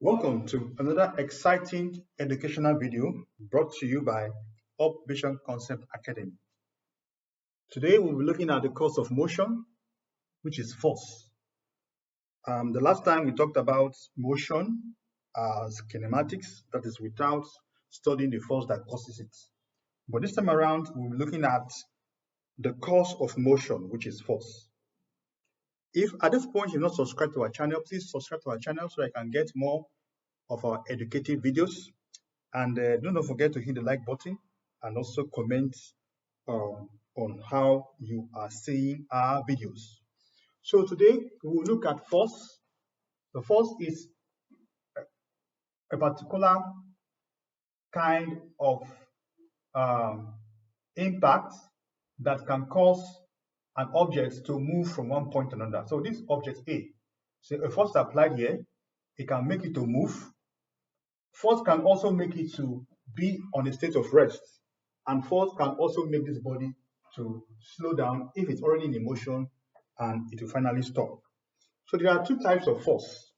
Welcome to another exciting educational video brought to you by Upvision Concept Academy. Today we'll be looking at the cause of motion, which is force. The last time we talked about motion as kinematics, that is without studying the force that causes it. But this time around, we'll be looking at the cause of motion, which is force. If at this point you're not subscribed to our channel, please subscribe to our channel so I can get more of our educative videos. And do not forget to hit the like button and also comment on how you are seeing our videos. So today we will look at force. The force is a particular kind of impact that can cause an object to move from one point to another. So this object A, so a force applied here, it can make it to move. Force can also make it to be on a state of rest, and force can also make this body to slow down if it's already in motion and it will finally stop. So there are two types of force.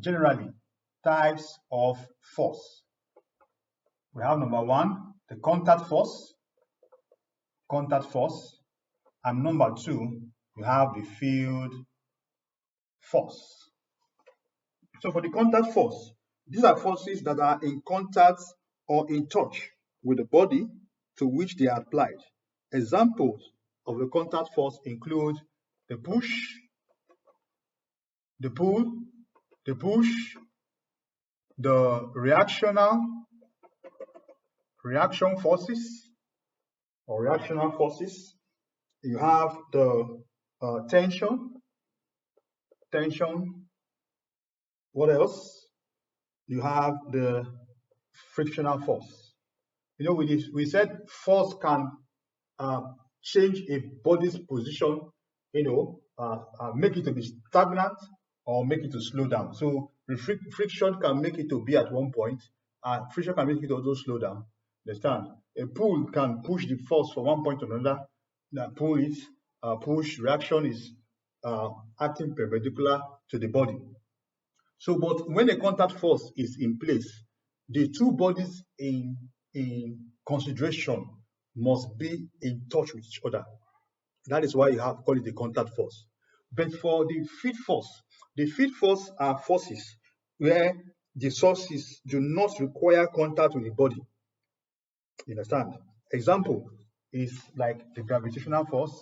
Generally, types of force. We have number one, the contact force, and number two, you have the field force. So for the contact force, these are forces that are in contact or in touch with the body to which they are applied. Examples of the contact force include the push, the pull, the push, the reaction forces or reactional forces. You have the tension. What else? You have the frictional force. You know, we said force can change a body's position, make it to be stagnant or make it to slow down. So the friction can make it to be at one point, and friction can make it to also slow down. Understand? A pull can push the force from one point to another. Pull it, push, reaction is acting perpendicular to the body. So, but when a contact force is in place, the two bodies in consideration must be in touch with each other. That is why you have call it the contact force. But for the field force are forces where the sources do not require contact with the body. You understand? Example is like the gravitational force.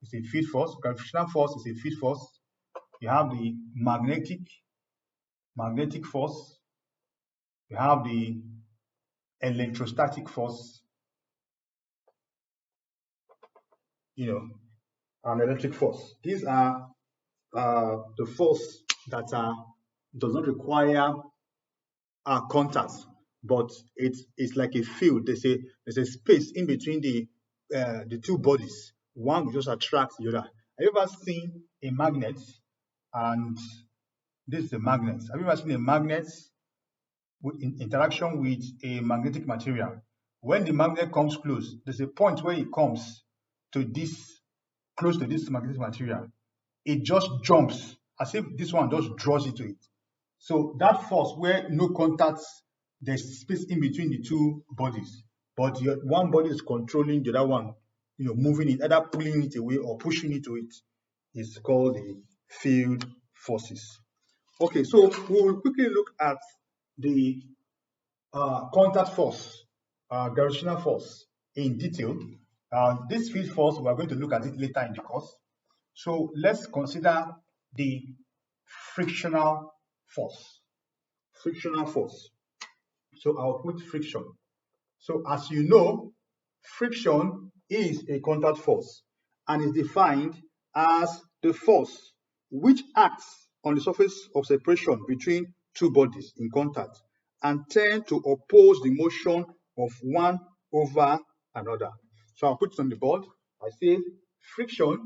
It's a field force. Gravitational force is a field force. You have the magnetic force, you have the electrostatic force, and electric force. These are the force that does not require contact, but it's like a field. There's a space in between the two bodies. One will just attract the other. Have you ever seen a magnet? And this is a magnet. Have you ever seen a magnet in interaction with a magnetic material? When the magnet comes close, there's a point where it comes to close to this magnetic material. It just jumps as if this one just draws it to it. So that force where no contact, there's space in between the two bodies, but one body is controlling the other one, moving it, either pulling it away or pushing it to it, is called the field forces. Okay, so we'll quickly look at the contact force, gravitational force in detail. This field force, we are going to look at it later in the course. So let's consider the frictional force. So I'll put friction. So as you know, friction is a contact force and is defined as the force which acts on the surface of separation between two bodies in contact and tend to oppose the motion of one over another. So I'll put it on the board. I say friction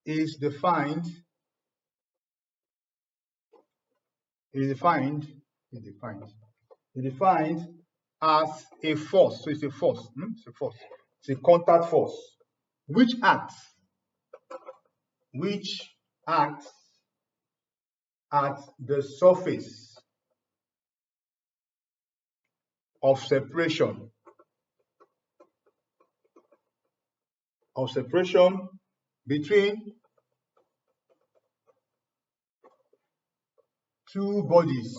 is defined as a force. So it's a force. It's a contact force which acts at the surface of separation between two bodies.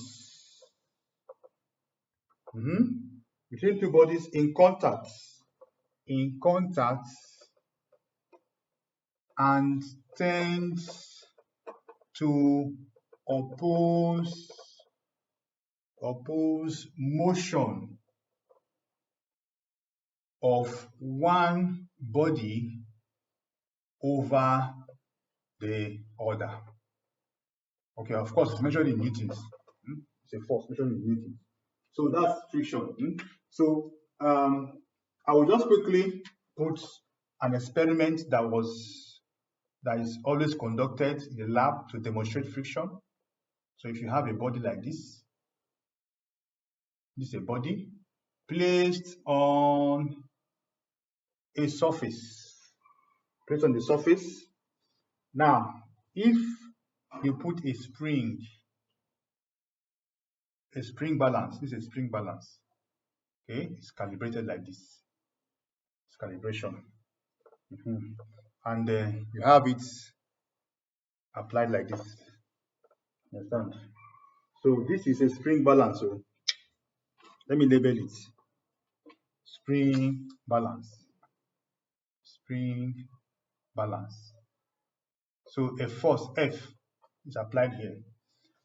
Between two bodies in contact and tends to oppose motion of one body over the other. Okay, of course, it's measured in newtons. It's a force measured in newtons. So that's friction. So I will just quickly put an experiment that is always conducted in the lab to demonstrate friction. So if you have a body like this is a body placed on a surface, placed on the surface. Now, if you put a spring balance, this is a spring balance. Okay, it's calibrated like this. It's calibration. And you have it applied like this. Understand? So this is a spring balance. So let me label it. Spring balance. Spring balance. So a force F is applied here.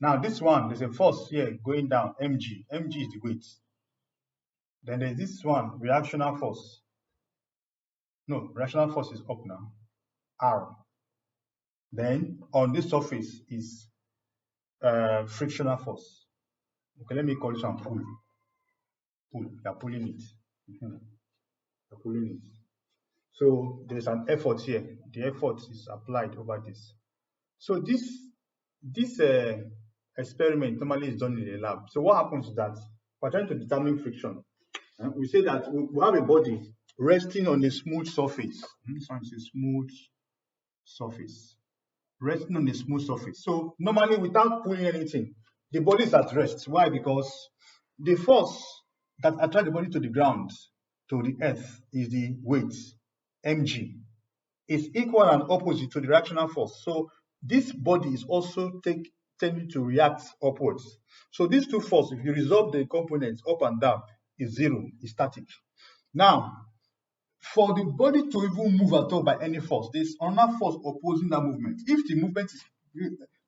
Now this one, there's a force here going down, mg. Mg is the weight. Then there's this one, reactional force. No, reactional force is up now, R. Then on this surface is frictional force. Okay, let me call this one pull. Pull, you're pulling it. You're pulling it. So there's an effort here. The effort is applied over this. So this experiment normally is done in a lab. So what happens is that we're trying to determine friction. We say that we have a body resting on a smooth surface. This one is a smooth surface. Resting on a smooth surface. So normally without pulling anything, the body is at rest. Why? Because the force that attracts the body to the ground, to the earth, is the weight, mg. Is equal and opposite to the reactional force. So this body is also tending to react upwards. So these two forces, if you resolve the components up and down, is zero, is static. Now, for the body to even move at all by any force, there's another force opposing that movement. If the movement is,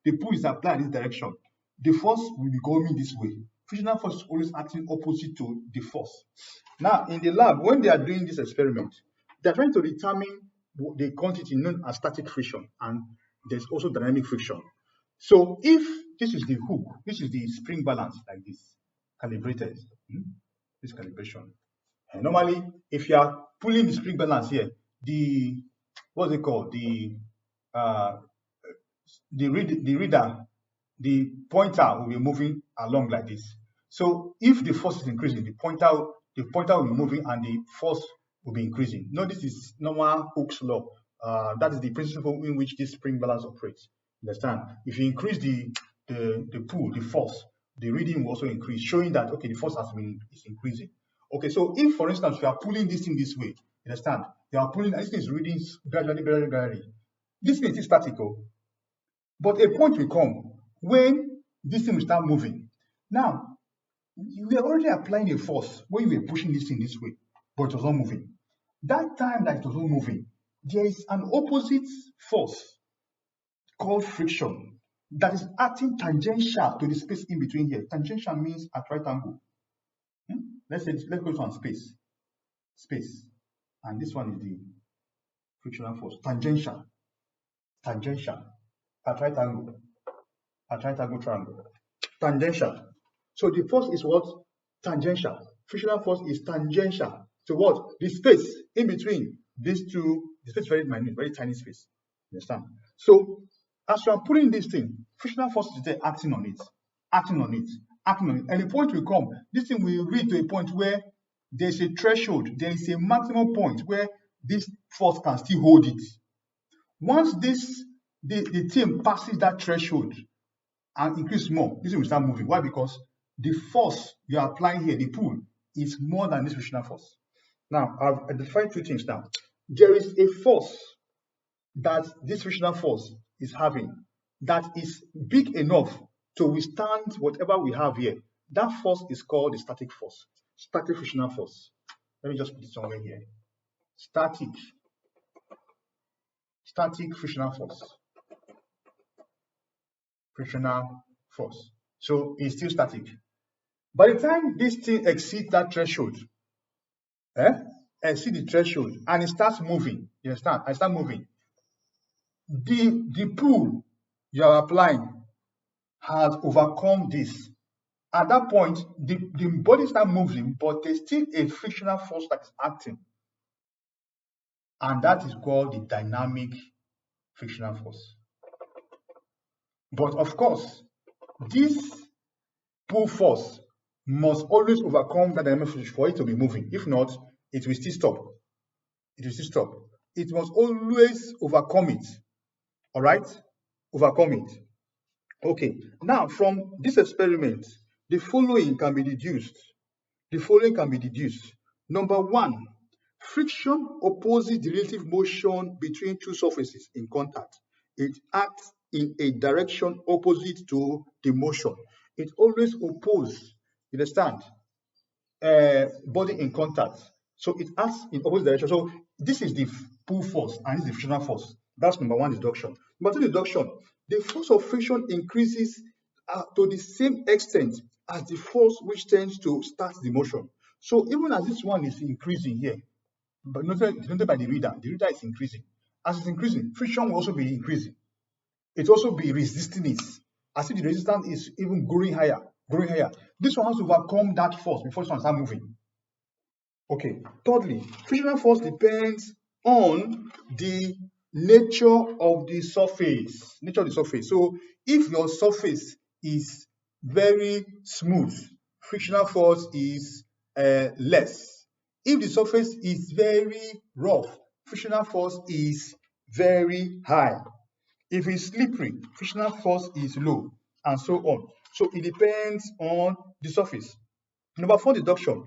the pull is applied in this direction, the force will be going this way. Frictional force is always acting opposite to the force. Now, in the lab, when they are doing this experiment, they're trying to determine the quantity known as static friction, and there's also dynamic friction. So if this is the hook, this is the spring balance like this, calibrated, this calibration. And normally, if you are pulling the spring balance here, the what's it called? The reader, the pointer will be moving along like this. So if the force is increasing, the pointer will be moving and the force will be increasing. No, this is normal Hooke's law. That is the principle in which this spring balance operates. Understand? If you increase the pull, the force, the reading will also increase, showing that okay, the force is increasing. Okay, so if for instance you are pulling this thing this way, understand? You are pulling, this thing is reading gradually. This thing is statical, but a point will come when this thing will start moving. Now, you were already applying a force when you were pushing this thing this way, but it was not moving. That time that it was not moving, there is an opposite force called friction that is acting tangential to the space in between here. Tangential means at right angle. Let's go to space, and this one is the frictional force. Tangential, at right angle triangle. Tangential. So the force is what? Tangential. Frictional force is tangential to what? The space in between these two. The space is very minute, very tiny space. Understand? So as you are pulling this thing, frictional force is there acting on it. And the point will come. This thing will reach to a point where there's a threshold, there is a maximum point where this force can still hold it. Once the thing passes that threshold and increase more, this will start moving. Why? Because the force you are applying here, the pull, is more than this frictional force. Now, I've identified two things now. There is a force that this frictional force is having that is big enough to withstand whatever we have here. That force is called the static force, static frictional force. Let me just put it somewhere here. Static frictional force. Frictional force. So it's still static. By the time this thing exceeds that threshold, exceed the threshold, and it starts moving, you understand? I start moving. The pull you are applying has overcome this. At that point, the body starts moving, but there's still a frictional force that is acting. And that is called the dynamic frictional force. But of course, this pull force must always overcome that dynamic force for it to be moving. If not, it will still stop. It will still stop. It must always overcome it. All right? Overcome it. Okay. Now, from this experiment, the following can be deduced. The following can be deduced. Number one, friction opposes the relative motion between two surfaces in contact. It acts in a direction opposite to the motion. It always opposes, you understand, body in contact. So it acts in opposite direction. So this is the pull force and this is the frictional force. That's number one deduction. Number two deduction, the force of friction increases to the same extent as the force which tends to start the motion. So even as this one is increasing here, but noted by the reader is increasing. As it's increasing, friction will also be increasing. It will also be resisting it. As if the resistance is even growing higher, growing higher. This one has to overcome that force before this one starts moving. Okay. Thirdly, frictional force depends on the nature of the surface. Nature of the surface. So if your surface is very smooth, frictional force is less. If the surface is very rough, frictional force is very high. If it's slippery, frictional force is low, and so on. So it depends on the surface. Number four deduction,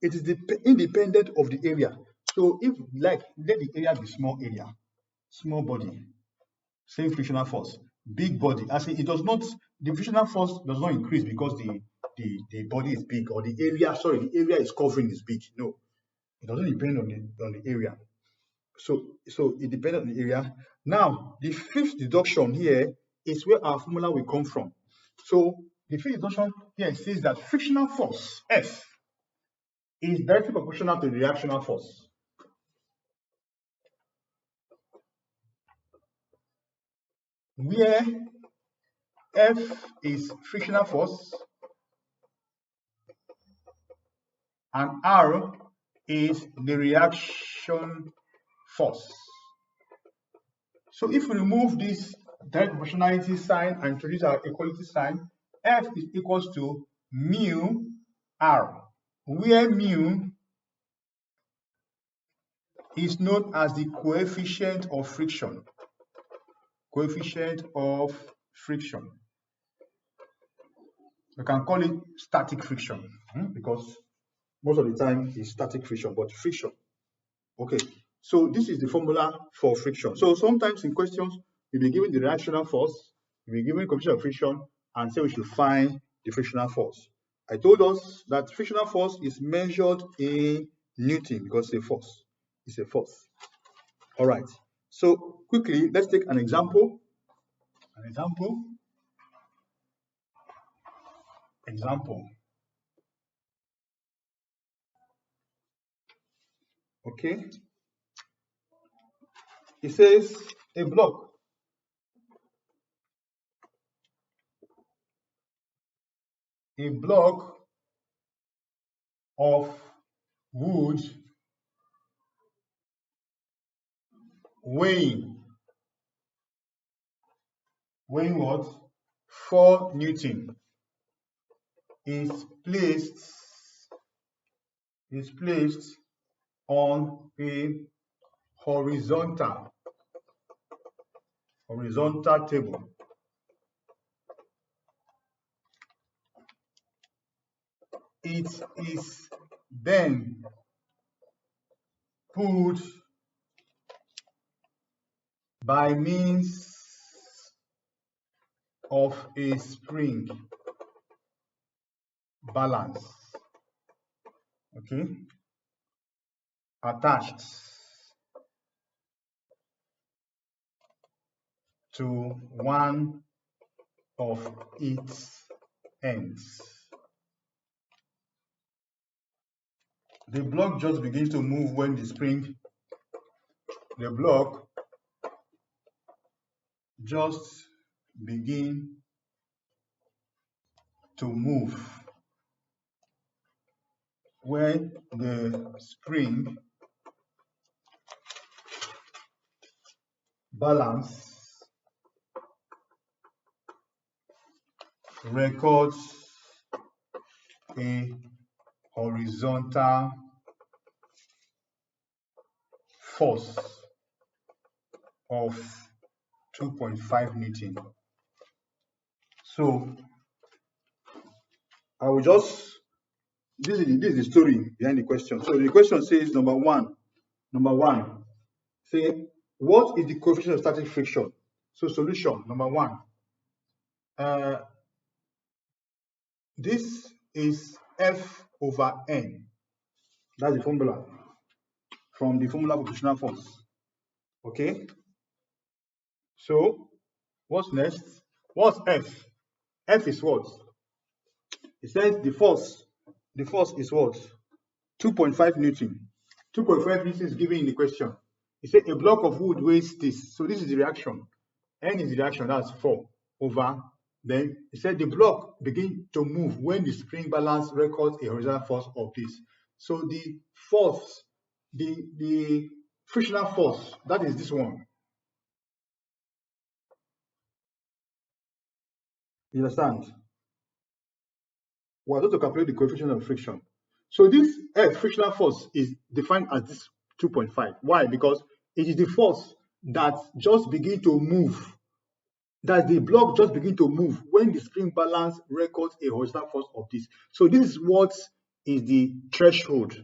it is independent of the area. So if like let the area be small area, small body, same frictional force, big body, as it does not, the frictional force does not increase because the body is big or the area is covering is big. No, it doesn't depend on the area. So it depends on the area. Now, the fifth deduction here is where our formula will come from. So the fifth deduction here says that frictional force, F, is directly proportional to the reactional force. Where F is frictional force and R is the reaction force. So if we remove this direct proportionality sign and introduce our equality sign, F is equals to mu R, where mu is known as the coefficient of friction. Coefficient of friction. We can call it static friction because most of the time it's static friction, but friction. Okay, so this is the formula for friction. So sometimes in questions, you'll be given the reactional force, you'll be given the coefficient of friction, and say we should find the frictional force. I told us that frictional force is measured in Newton because it's a force. It's a force. All right. So quickly, let's take an example. Example. Okay. It says a block of wood weighing what? 4 Newton is placed on a horizontal table it is then pulled by means of a spring balance, okay, attached to one of its ends. The block just begins to move when the block just begin to move when the spring balance records a horizontal force of 2.5 Newton. So I will just, this is the story behind the question. So the question says, number one, say, what is the coefficient of static friction? So solution, number one, this is F over N. That's the formula from the formula for frictional force. Okay. So what's next? What's F? F is what? It says the force is what? 2.5 Newton. 2.5 Newton is given in the question. It said a block of wood weighs this. So this is the reaction. N is the reaction, that's 4 over. Then it said the block begins to move when the spring balance records a horizontal force of this. So the force, the frictional force, that is this one. You understand? We're going to calculate the coefficient of friction. So this frictional force is defined as this 2.5. Why? Because it is the force that just begin to move, that the block just begin to move when the spring balance records a horizontal force of this. So this is what is the threshold.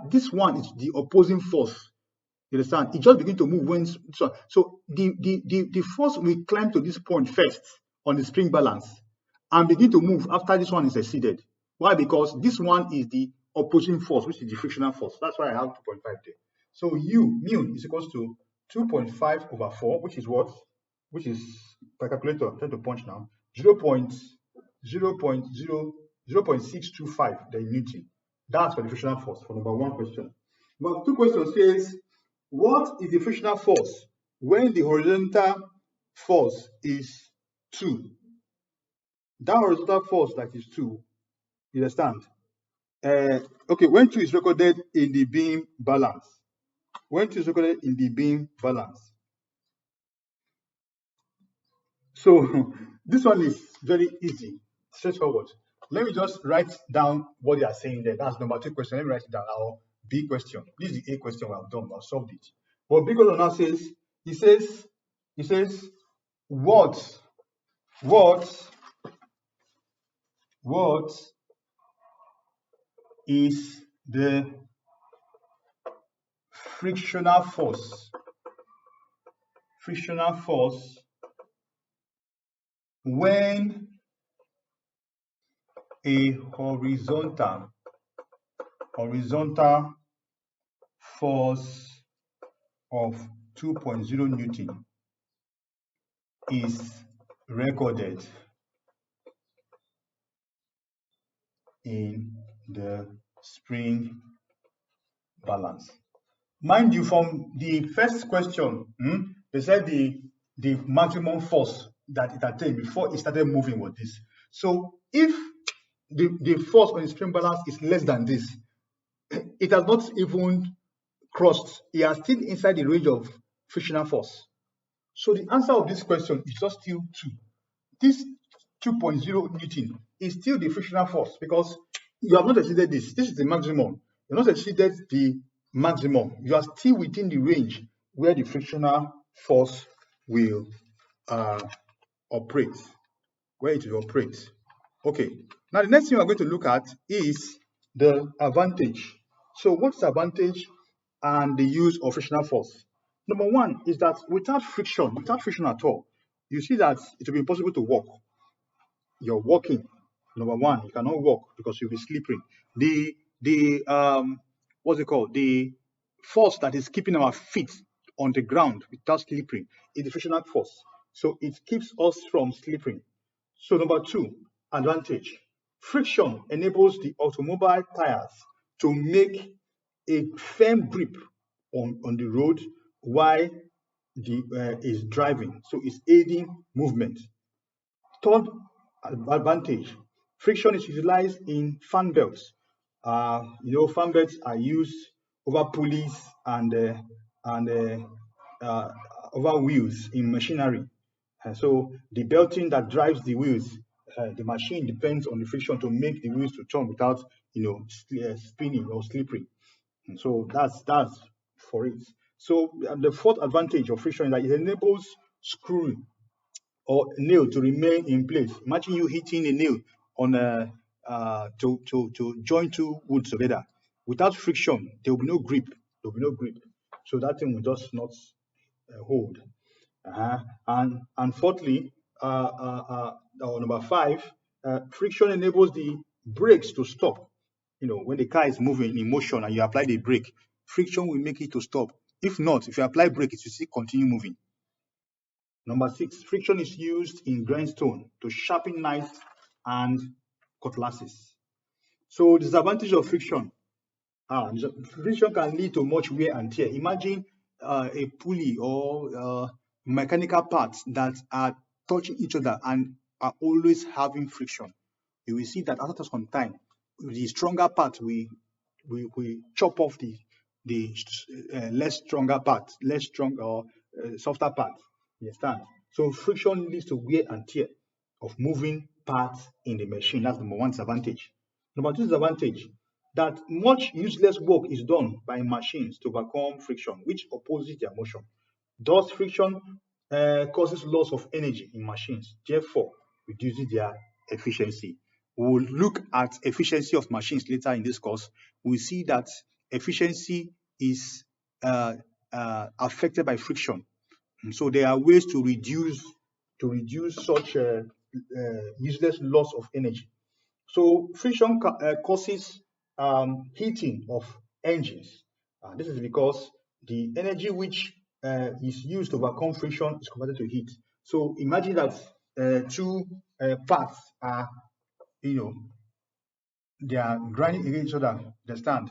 This one is the opposing force. You understand? It just begin to move when so the force will climb to this point first on the spring balance and begin to move after this one is exceeded. Why? Because this one is the opposing force, which is the frictional force. That's why I have 2.5 there. So mu is equals to 2.5 over 4, which is what? Which is, by calculator, I'm trying to punch now, 0.625 the Newton. That's for the frictional force for number one question. Number two question says, what is the frictional force when the horizontal force is 2? That horizontal force that is 2, you understand? Okay, when 2 is recorded in the beam balance. When 2 is recorded in the beam balance. So this one is very easy, straightforward. Let me just write down what they are saying there. That's number 2 question. Let me write it down. Our B question. This is the A question we have done. I've solved it. But B question now says, he says, what is the frictional force? Frictional force when a horizontal force of 2.0 Newton is recorded in the spring balance. Mind you, from the first question, they said the maximum force that it attained before it started moving was this. So if the force on the spring balance is less than this, it has not even crossed. It is still inside the range of frictional force. So the answer of this question is just still 2. This 2.0 Newton is still the frictional force because you have not exceeded this. This is the maximum. You have not exceeded the maximum. You are still within the range where the frictional force will operate, where it will operate. Okay, now the next thing we're going to look at is the advantage. So what's the advantage and the use of frictional force? Number one is that without friction at all, you see that it will be impossible to walk. You're walking. Number one, you cannot walk because you'll be slippery. The what's it called? The force that is keeping our feet on the ground without slipping is the frictional force. So it keeps us from slipping. So number two, advantage. Friction enables the automobile tires to make a firm grip on the road while the is driving. So it's aiding movement. Third advantage, friction is utilized in fan belts. Fan belts are used over pulleys and over wheels in machinery. And so the belting that drives the wheels, the machine depends on the friction to make the wheels to turn without, spinning or slippery. And so that's for it. So the fourth advantage of friction is that it enables screwing or nail to remain in place. Imagine you hitting a nail on to join two woods together. Without friction, there will be no grip. There will be no grip. So that thing will just not hold. And fourthly, or number five, friction enables the brakes to stop. When the car is moving in motion and you apply the brake, friction will make it to stop. If not, if you apply brake, it will still continue moving. Number six, friction is used in grindstone to sharpen knives and cutlasses. So disadvantage of friction. Friction can lead to much wear and tear. Imagine a pulley or mechanical parts that are touching each other and are always having friction. You will see that after some time, the stronger part we chop off the less stronger part, less strong or softer part. You understand? So friction leads to wear and tear of moving parts in the machine. That's number one disadvantage. Number two disadvantage, that much useless work is done by machines to overcome friction, which opposes their motion. Thus, friction causes loss of energy in machines, therefore reducing their efficiency. We'll look at efficiency of machines later in this course. We'll see that efficiency is affected by friction. And so there are ways to reduce such useless loss of energy. So friction causes heating of engines. This is because the energy which is used to overcome friction is converted to heat. So imagine that two parts are, they are grinding against each other. Understand?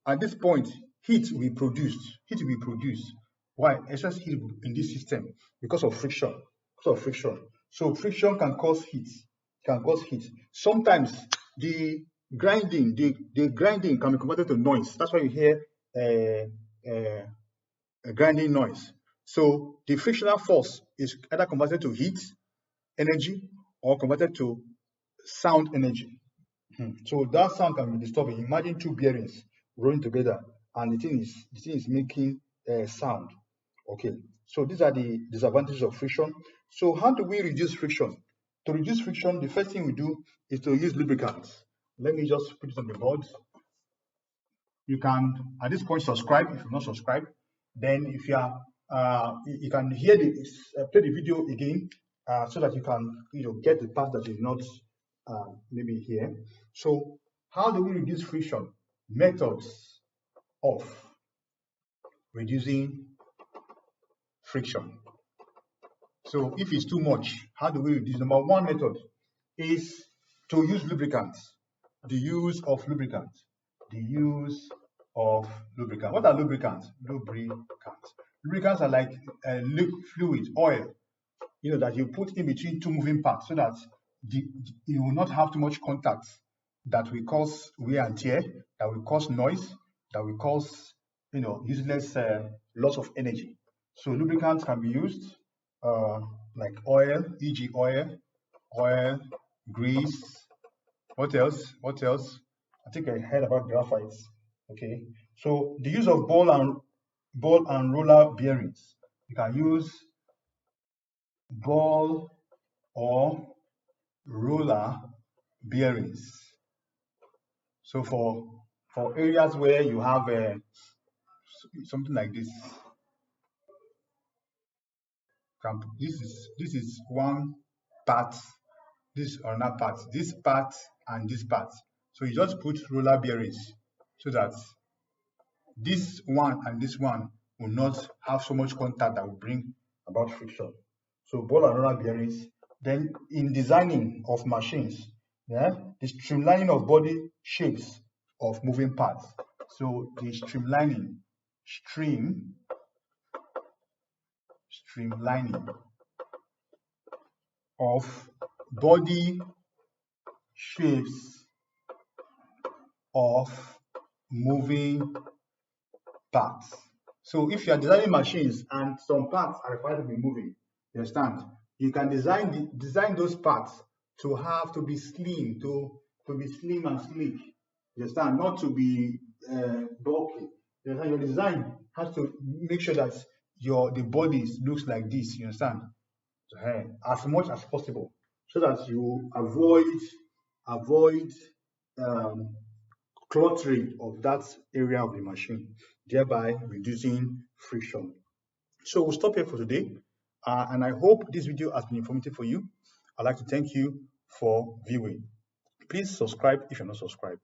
At this point, heat will be produced. Heat will be produced. Why? Excess heat in this system because of friction. So friction can cause heat. Sometimes the grinding can be converted to noise. That's why you hear a grinding noise. So the frictional force is either converted to heat energy or converted to sound energy. So that sound can be disturbing. Imagine two bearings rolling together and the thing is making sound. Okay, so these are the disadvantages of friction. So how do we reduce friction? To reduce friction, the first thing we do is to use lubricants. Let me just put it on the board. You can, at this point, subscribe if you're not subscribed. Then if you are, you can hear play the video again so that you can, get the part that is not maybe here. So how do we reduce friction? Methods of reducing friction. So if it's too much, how do we reduce? Number one method is to use lubricants. The use of lubricants. What are lubricants? Lubricants are like fluid, oil, that you put in between two moving parts so that you will not have too much contact that will cause wear and tear, that will cause noise, that will cause, useless loss of energy. So lubricants can be used like oil, e.g. oil, grease. What else? I think I heard about graphite. Okay. So the use of ball and roller bearings. You can use ball or roller bearings. So for areas where you have something like this, this is one part, this is another part, this part and this part. So you just put roller bearings so that this one and this one will not have so much contact that will bring about friction. So ball and roller bearings. Then in designing of machines, yeah, the streamlining of body shapes of moving parts. So the streamlining of body shapes of moving parts. So if you are designing machines and some parts are required to be moving, you understand? You can design those parts to be slim, to be slim and sleek. You understand? Not to be bulky. You understand? Your design has to make sure that the body looks like this. You understand? As much as possible, so that you avoid cluttering of that area of the machine, thereby reducing friction. So we'll stop here for today, and I hope this video has been informative for you. I'd like to thank you for viewing. Please subscribe if you're not subscribed.